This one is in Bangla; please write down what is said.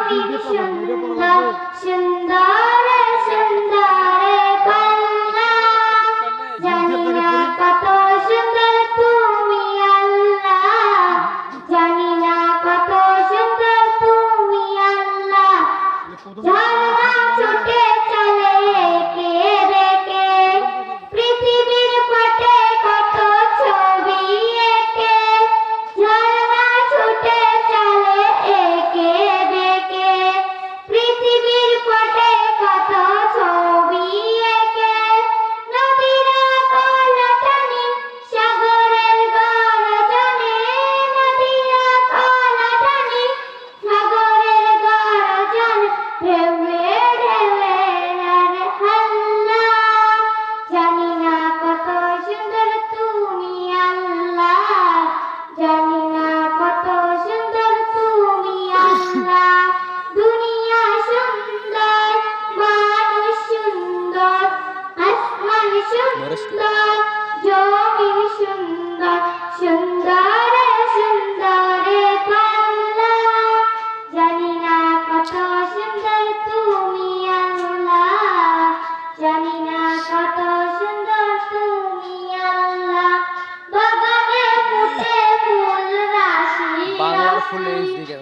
জমিন সুন্দর সুন্দর সুন্দর পাল্লা জানি না কত সুন্দর তুমি আল্লাহ জানি না কত সুন্দর তুমি আল্লাহ ঝর্ণা ছুটে চলে কে বেঁকে পৃথিবীর পটে কত ছবি এঁকে ঝর্ণা ছুটে চলে একে বেঁকে পৃথিবীর পটে কত ছবি এঁকে নদীরা কলটানি সাগরের গর্জনে নদীরা কলটানি সাগরের গর্জন ঢেউয়ে ঢেউয়ে রে হাল্লা জানি না কত সুন্দর তুমি আল্লাহ জানি না কত সুন্দর তুমি আল্লাহ দুনিয়া সুন্দর মানুষ সুন্দর আসমান সুন্দর জমিন সুন্দর সুন্দর সুন্দর পাল্লা জানি না কত সুন্দর তুমি আল্লাহ জানি না কত সুন্দর তুমি আল্লাহ বাগানে ফুটে ফুল রাশি বাংলার ফুল রাশি এইচডি